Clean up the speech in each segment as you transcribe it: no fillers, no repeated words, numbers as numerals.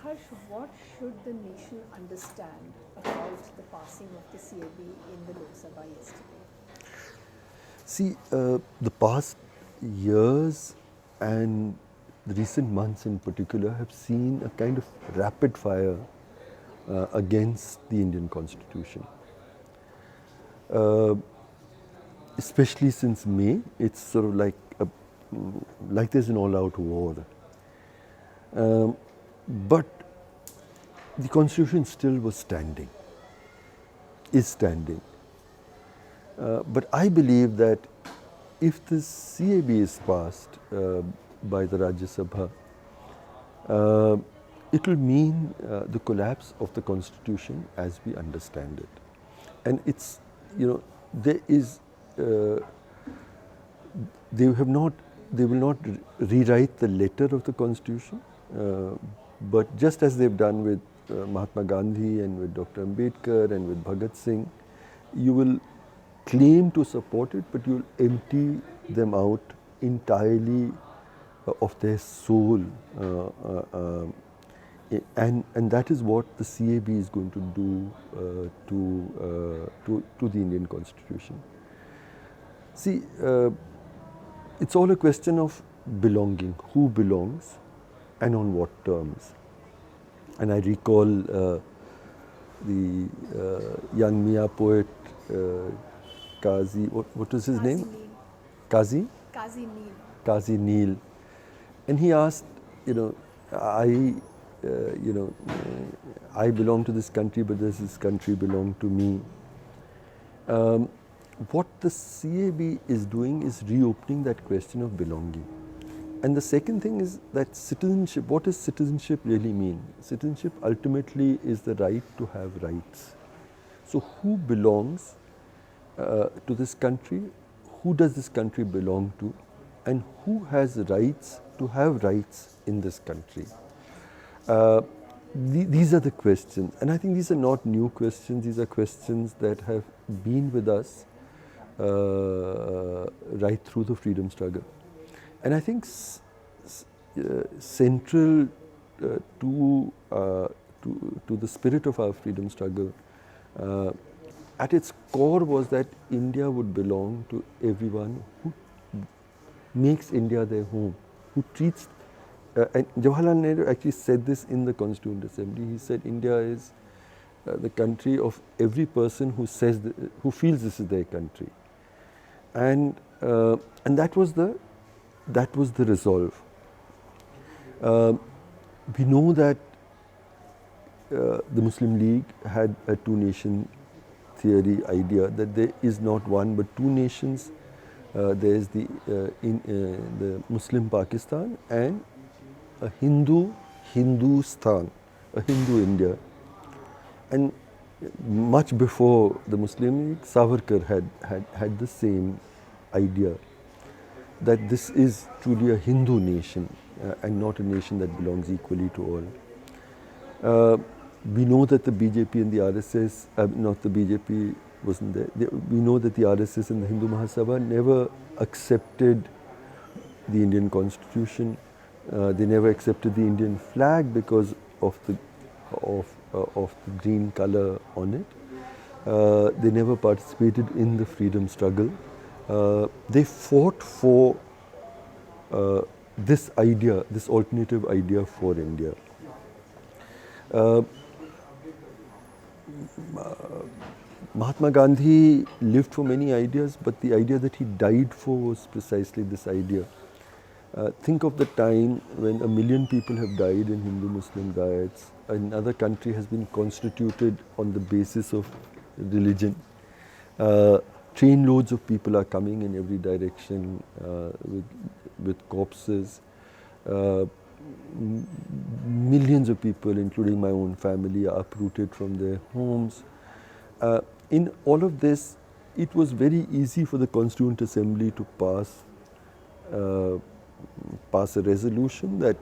Harsh, what should the nation understand about the passing of the CAB in the Lok Sabha yesterday? See, the past years and the recent months in particular have seen a kind of rapid fire against the Indian Constitution. Especially since May, it's sort of like there's an all-out war. But the Constitution still was standing, is standing. But I believe that if this CAB is passed by the Rajya Sabha, it will mean the collapse of the Constitution as we understand it. And it's, there is, they will not rewrite the letter of the Constitution, but just as they've done with Mahatma Gandhi and with Dr. Ambedkar and with Bhagat Singh, you will claim to support it, but you will empty them out entirely of their soul. And that is what the CAB is going to do to the Indian Constitution. See, it's all a question of belonging, who belongs and on what terms. And I recall the young Mia poet, Qazi, what was his name? Qazi? Qazi Neil. Qazi Neil. And he asked, I belong to this country, but does this country belong to me? What the CAB is doing is reopening that question of belonging. And the second thing is that citizenship, what does citizenship really mean? Citizenship ultimately is the right to have rights. So who belongs to this country? Who does this country belong to? And who has rights to have rights in this country? These are the questions. And I think these are not new questions. These are questions that have been with us right through the freedom struggle. And I think central to the spirit of our freedom struggle, at its core was that India would belong to everyone who makes India their home, who treats. And Jawaharlal Nehru actually said this in the Constituent Assembly. He said India is the country of every person who says who feels this is their country, and that was the resolve. We know that the Muslim League had a two-nation theory idea, that there is not one but two nations. There is the Muslim Pakistan and a Hindustan, a Hindu India. And much before the Muslim League, Savarkar had the same idea, that this is truly a Hindu nation and not a nation that belongs equally to all. We know that the BJP and the RSS, not the BJP wasn't there, we know that the RSS and the Hindu Mahasabha never accepted the Indian Constitution. They never accepted the Indian flag because of the green color on it. They never participated in the freedom struggle. They fought for this idea, this alternative idea for India. Mahatma Gandhi lived for many ideas, but the idea that he died for was precisely this idea. Think of the time when 1 million people have died in Hindu-Muslim riots. Another country has been constituted on the basis of religion. Trainloads of people are coming in every direction with corpses. Millions of people, including my own family, are uprooted from their homes. In all of this, it was very easy for the Constituent Assembly to pass a resolution that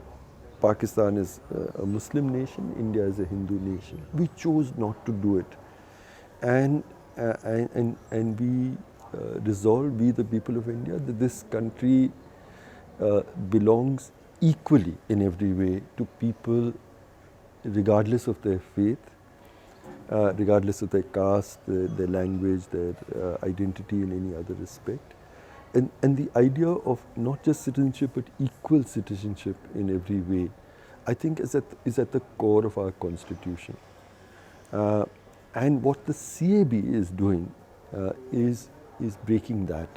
Pakistan is a Muslim nation, India is a Hindu nation. We chose not to do it, and we resolved, we the people of India, that this country belongs equally in every way to people regardless of their faith, regardless of their caste, their language, their identity in any other respect. And the idea of not just citizenship but equal citizenship in every way, I think is at the core of our constitution. And what the CAB is doing is breaking that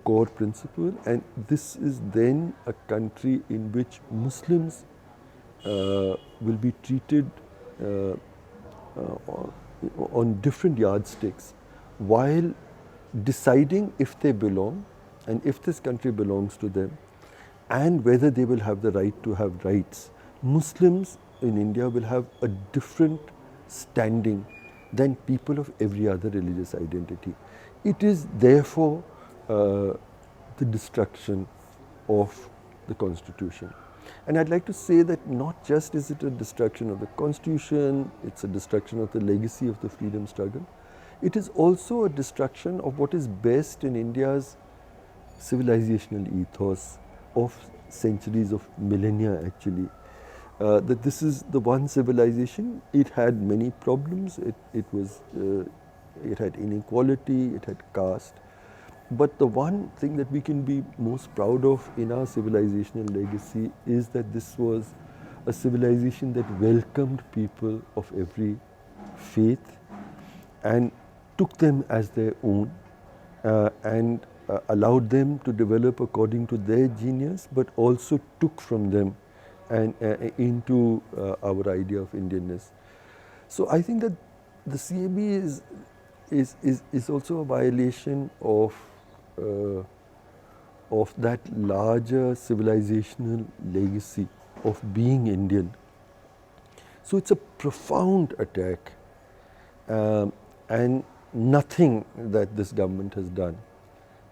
core principle, and this is then a country in which Muslims will be treated on different yardsticks while deciding if they belong and if this country belongs to them and whether they will have the right to have rights. Muslims in India will have a different standing than people of every other religious identity. It is therefore the destruction of the Constitution. And I'd like to say that not just is it a destruction of the Constitution, it's a destruction of the legacy of the freedom struggle. It is also a destruction of what is best in India's civilizational ethos of centuries, of millennia actually. That this is the one civilization. It had many problems. It had inequality, it had caste. But the one thing that we can be most proud of in our civilizational legacy is that this was a civilization that welcomed people of every faith and took them as their own and allowed them to develop according to their genius, but also took from them and into our idea of Indianness. So I think that the CAB is also a violation of that larger civilizational legacy of being Indian. So it's a profound attack, and nothing that this government has done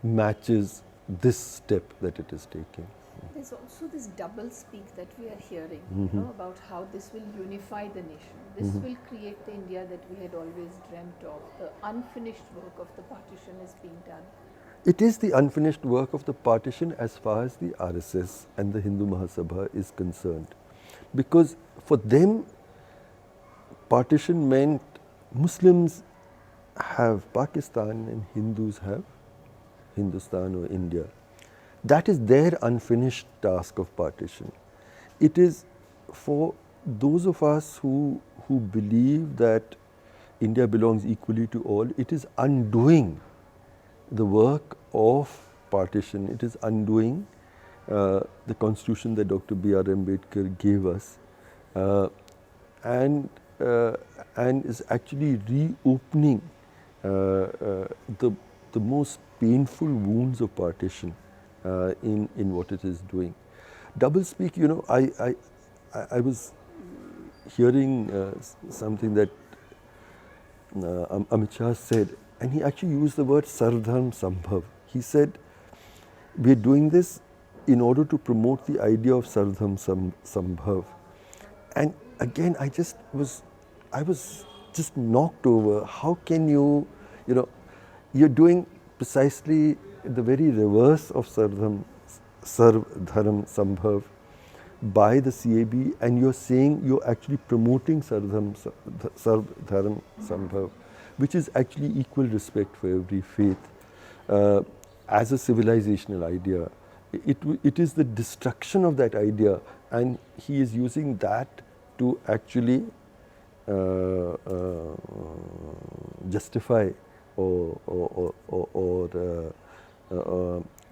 matches this step that it is taking. There's also this double speak that we are hearing, you know, about how this will unify the nation. This will create the India that we had always dreamt of. The unfinished work of the partition is being done. It is the unfinished work of the partition as far as the RSS and the Hindu Mahasabha is concerned. Because for them, partition meant Muslims have Pakistan and Hindus have Hindustan or India. That is their unfinished task of partition. It is for those of us who believe that India belongs equally to all, it is undoing the work of partition. It is undoing the constitution that Dr. B.R. Ambedkar gave us and is actually reopening the most painful wounds of partition in what it is doing. Doublespeak, you know, I was hearing something that Amit Shah said, and he actually used the word Sardharm Sambhav. He said, we are doing this in order to promote the idea of Sardharm Sambhav. And again, I was just knocked over. How can you know, you're doing precisely the very reverse of Sardharm Sambhav by the CAB, and you're saying you're actually promoting Sardharm Sambhav, which is actually equal respect for every faith as a civilizational idea. It is the destruction of that idea, and he is using that to actually justify or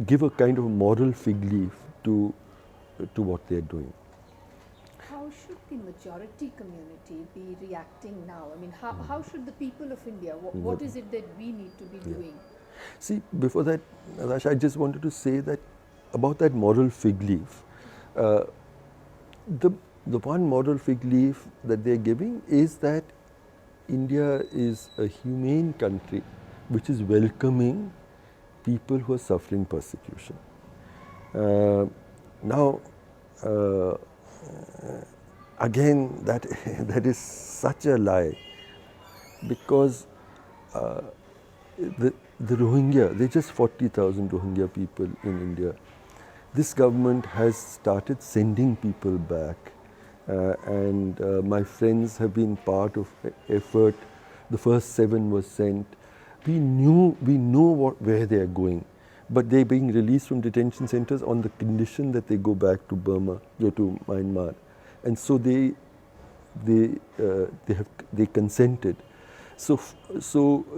give a kind of moral fig leaf to what they are doing. How should the majority community be reacting now? I mean, how should the people of India, what is it that we need to be doing? See, before that, Natasha, I just wanted to say that about that moral fig leaf. The one moral fig leaf that they are giving is that India is a humane country which is welcoming people who are suffering persecution. Now, again, that is such a lie, because the Rohingya, there are just 40,000 Rohingya people in India. This government has started sending people back. and my friends have been part of effort. The first 7 were sent. We know where they are going, but they're being released from detention centers on the condition that they go back to Burma, to Myanmar, and so they consented. So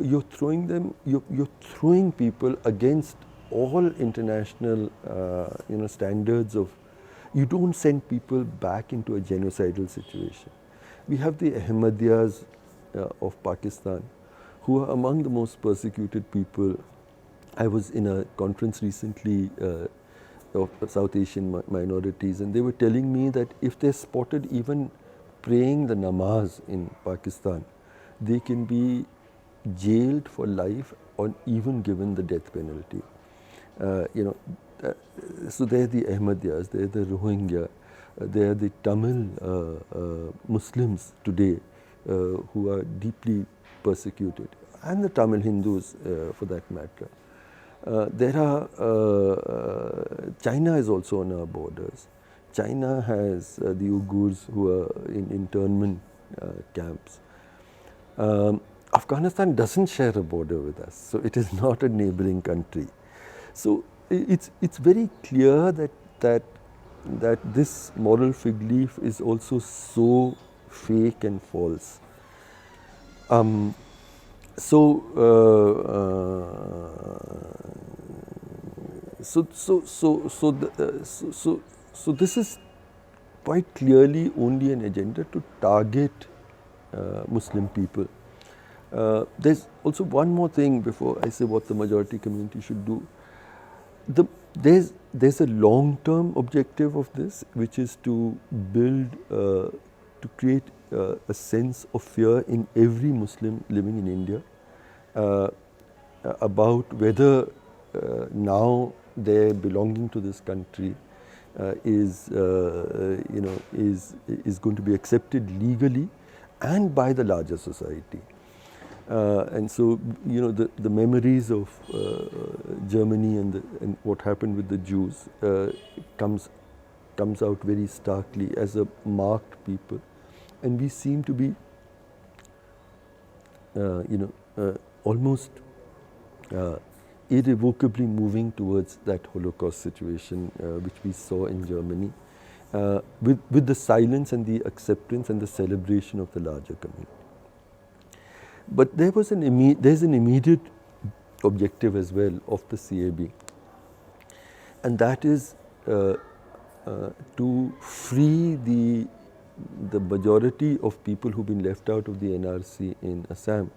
you're throwing people against all international standards of. You don't send people back into a genocidal situation. We have the Ahmadiyas of Pakistan, who are among the most persecuted people. I was in a conference recently of South Asian minorities, and they were telling me that if they're spotted even praying the namaz in Pakistan, they can be jailed for life or even given the death penalty. So they're the Ahmadiyas, they're the Rohingya, they're the Tamil Muslims today who are deeply persecuted, and the Tamil Hindus for that matter. China is also on our borders. China has the Uyghurs who are in internment camps. Afghanistan doesn't share a border with us, so it is not a neighboring country. So it's very clear that this moral fig leaf is also so fake and false. So this is quite clearly only an agenda to target Muslim people. There's also one more thing before I say what the majority community should do. There's a long-term objective of this, which is to build, to create a sense of fear in every Muslim living in India about whether now their belonging to this country is going to be accepted legally and by the larger society. And so, the memories of Germany and what happened with the Jews comes out very starkly as a marked people, and we seem to be, almost irrevocably moving towards that Holocaust situation which we saw in Germany, with the silence and the acceptance and the celebration of the larger community. But there's an immediate objective as well of the CAB, and that is to free the majority of people who've been left out of the NRC in Assam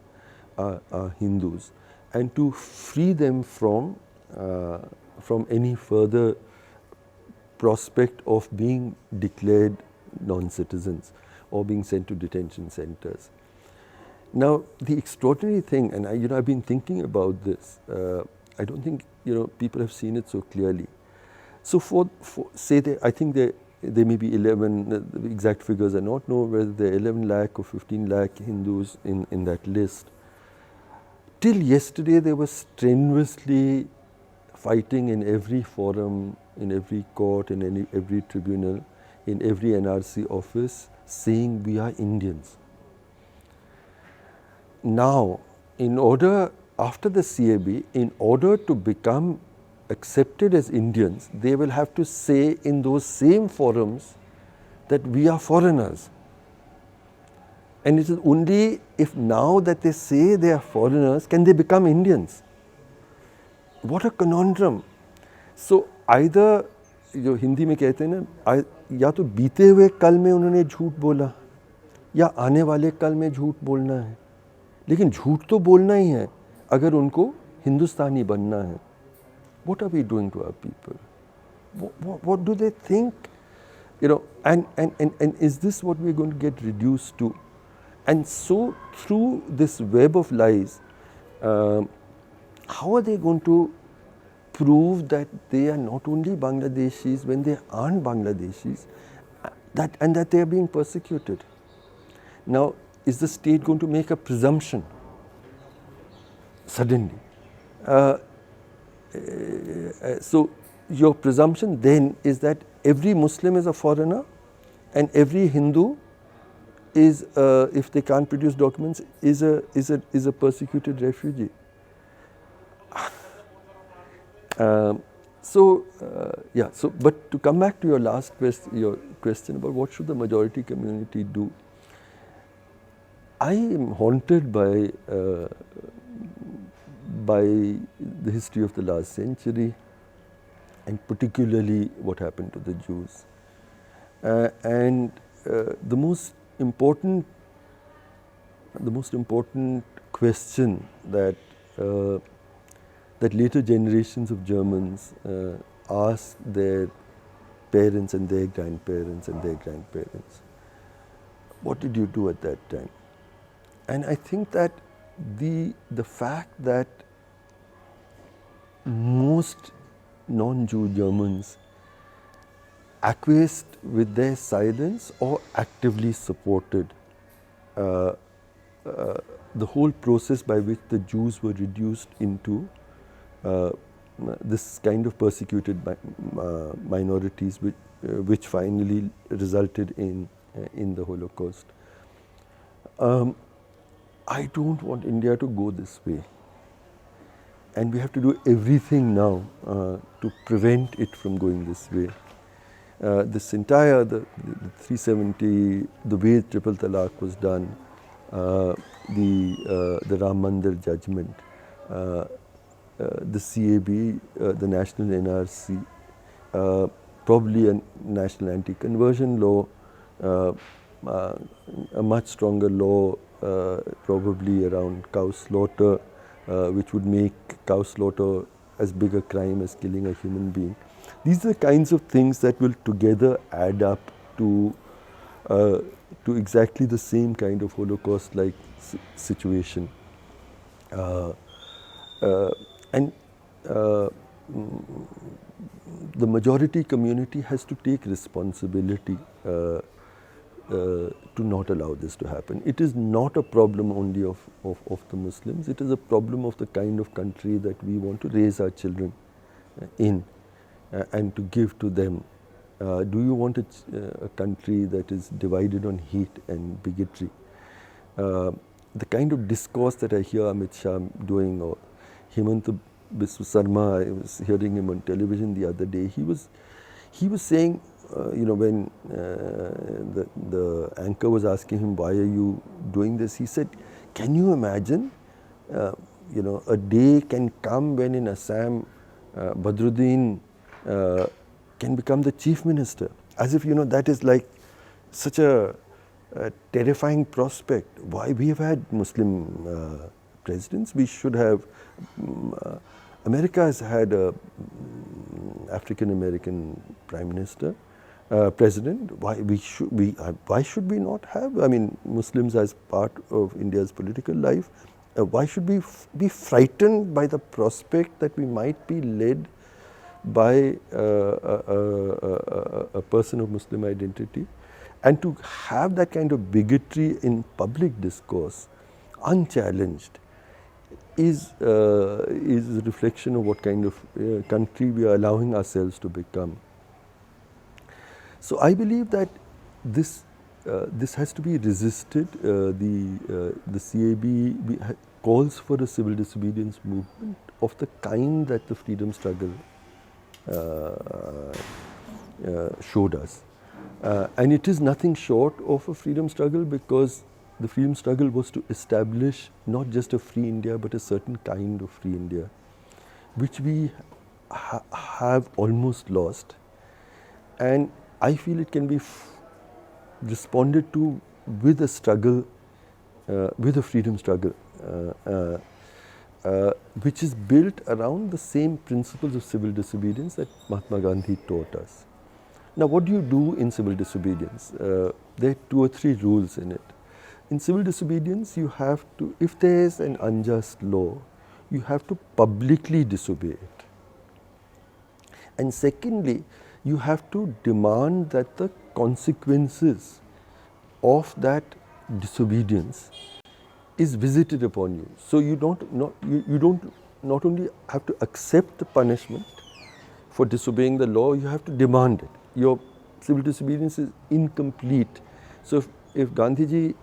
are Hindus, and to free them from any further prospect of being declared non-citizens or being sent to detention centers. Now, the extraordinary thing, and I've been thinking about this, I don't think people have seen it so clearly. So I think there may be 11, the exact figures are not known, whether there are 11 lakh or 15 lakh Hindus in that list. Till yesterday, they were strenuously fighting in every forum, in every court, in every tribunal, in every NRC office, saying we are Indians. Now, after the CAB, in order to become accepted as Indians, they will have to say in those same forums that we are foreigners. And it is only if now that they say they are foreigners can they become Indians. What a conundrum. So either, जो हिंदी में कहते हैं ना, या तो बीते हुए कल में उन्होंने झूठ बोला या आने वाले कल में झूठ बोलना है, लेकिन झूठ तो बोलना ही है अगर उनको हिंदुस्तानी बनना है. What are we doing to our people? What do they think? And is this what we are going to get reduced to? And so through this web of lies, how are they going to prove that they are not only Bangladeshis when they aren't Bangladeshis, and that they are being persecuted? Now, is the state going to make a presumption suddenly? So your presumption then is that every Muslim is a foreigner, and every Hindu is, if they can't produce documents, is a persecuted refugee. Yeah. So, but to come back to your last your question about what should the majority community do, I am haunted by the history of the last century, and particularly what happened to the Jews. And the most important question that that later generations of Germans asked their parents and their grandparents and their grandparents, what did you do at that time? And I think that the fact that most non-Jew Germans acquiesced with their silence or actively supported the whole process by which the Jews were reduced into this kind of persecuted minorities, which finally resulted in the Holocaust. I don't want India to go this way, and we have to do everything now to prevent it from going this way. This entire the 370, the way triple talaq was done, the Ram Mander judgment, the CAB, the national NRC, probably a national anti-conversion law, a much stronger law probably around cow slaughter, which would make cow slaughter as big a crime as killing a human being. These are the kinds of things that will together add up to exactly the same kind of Holocaust-like situation. And the majority community has to take responsibility to not allow this to happen. It is not a problem only of the Muslims, it is a problem of the kind of country that we want to raise our children in and to give to them. Do you want a country that is divided on hate and bigotry? The kind of discourse that I hear Amit Shah doing, or Hemant Biswa Sarma, I was hearing him on television the other day, he was saying, when the anchor was asking him, why are you doing this? He said, can you imagine, a day can come when in Assam, Badruddin can become the chief minister. As if, that is like such a terrifying prospect. Why? We have had Muslim presidents. We should have. America has had a African American prime minister, president. Why should we not have? I mean, Muslims as part of India's political life. Why should we be frightened by the prospect that we might be led by a person of Muslim identity, and to have that kind of bigotry in public discourse unchallenged is a reflection of what kind of country we are allowing ourselves to become. So I believe that this has to be resisted. The CAB calls for a civil disobedience movement of the kind that the freedom struggle showed us. And it is nothing short of a freedom struggle, because the freedom struggle was to establish not just a free India, but a certain kind of free India, which we have almost lost. And I feel it can be responded to with a struggle, with a freedom struggle, which is built around the same principles of civil disobedience that Mahatma Gandhi taught us. Now, what do you do in civil disobedience? There are 2 or 3 rules in it. In civil disobedience, you have to, if there is an unjust law, you have to publicly disobey it. And secondly, you have to demand that the consequences of that disobedience is visited upon you. So you don't not only have to accept the punishment for disobeying the law, you have to demand it. Your civil disobedience is incomplete. So if Gandhiji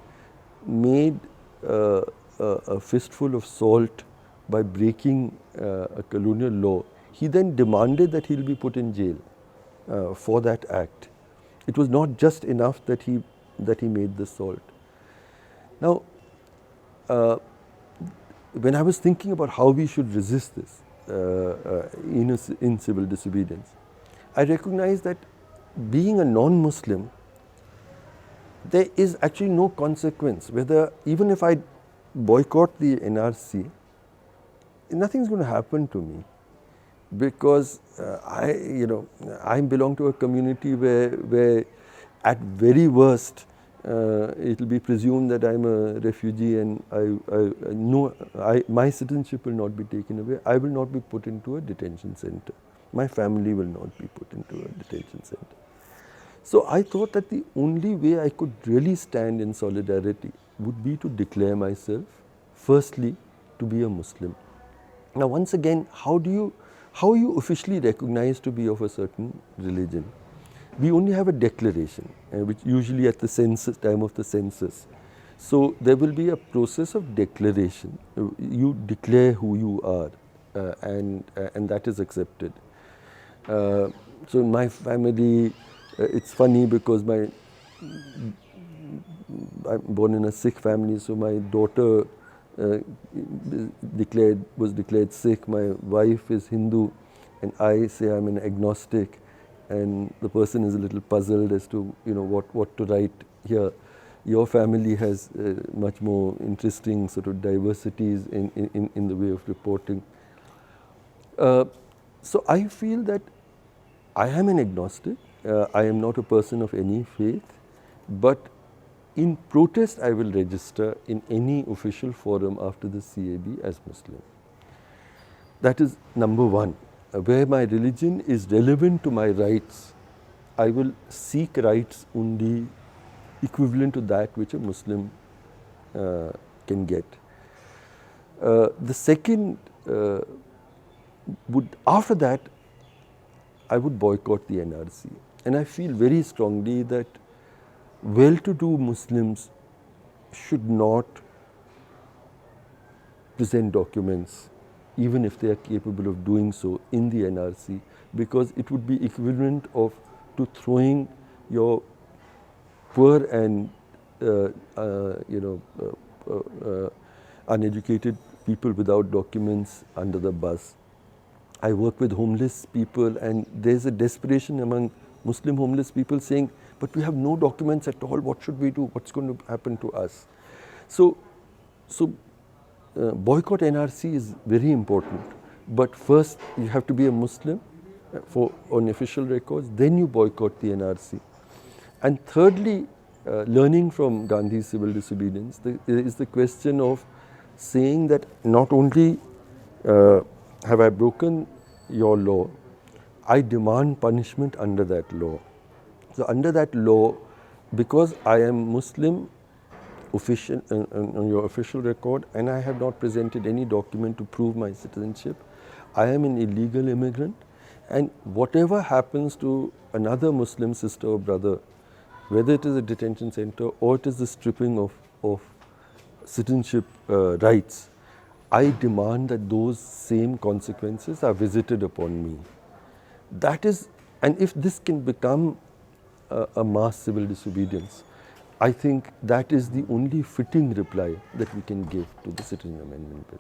made a fistful of salt by breaking a colonial law, he then demanded that he'll be put in jail for that act. It was not just enough that he made the salt. Now, when I was thinking about how we should resist this in civil disobedience, I recognized that being a non-Muslim, there is actually no consequence. Whether even if I boycott the NRC, nothing's going to happen to me, because I belong to a community where at very worst it will be presumed that I'm a refugee, and my citizenship will not be taken away. I will not be put into a detention center. My family will not be put into a detention center. So I thought that the only way I could really stand in solidarity would be to declare myself, firstly, to be a Muslim. Now, once again, how are you officially recognized to be of a certain religion? We only have a declaration, which usually at the time of the census. So there will be a process of declaration. You declare who you are, and that is accepted. So in my family, it's funny because I'm born in a Sikh family, so my daughter was declared Sikh. My wife is Hindu, and I say I'm an agnostic. And the person is a little puzzled as to what to write here. Your family has much more interesting sort of diversities in the way of reporting. So I feel that I am an agnostic. I am not a person of any faith, but in protest I will register in any official forum after the CAB as Muslim. That is number one. Where my religion is relevant to my rights, I will seek rights only equivalent to that which a Muslim can get. The second after that, I would boycott the NRC. And I feel very strongly that well-to-do Muslims should not present documents, even if they are capable of doing so, in the NRC, because it would be equivalent to throwing your poor and uneducated people without documents under the bus. I work with homeless people, and there's a desperation among Muslim homeless people saying, but we have no documents at all, what should we do, what's going to happen to us? So boycott NRC is very important, but first you have to be a Muslim on official records, then you boycott the NRC. And thirdly, learning from Gandhi's civil disobedience, is the question of saying that not only have I broken your law, I demand punishment under that law. So under that law, because I am Muslim official on your official record, and I have not presented any document to prove my citizenship, I am an illegal immigrant, and whatever happens to another Muslim sister or brother, whether it is a detention center or it is the stripping of citizenship rights, I demand that those same consequences are visited upon me. That is, and if this can become a mass civil disobedience, I think that is the only fitting reply that we can give to the Citizenship Amendment Bill.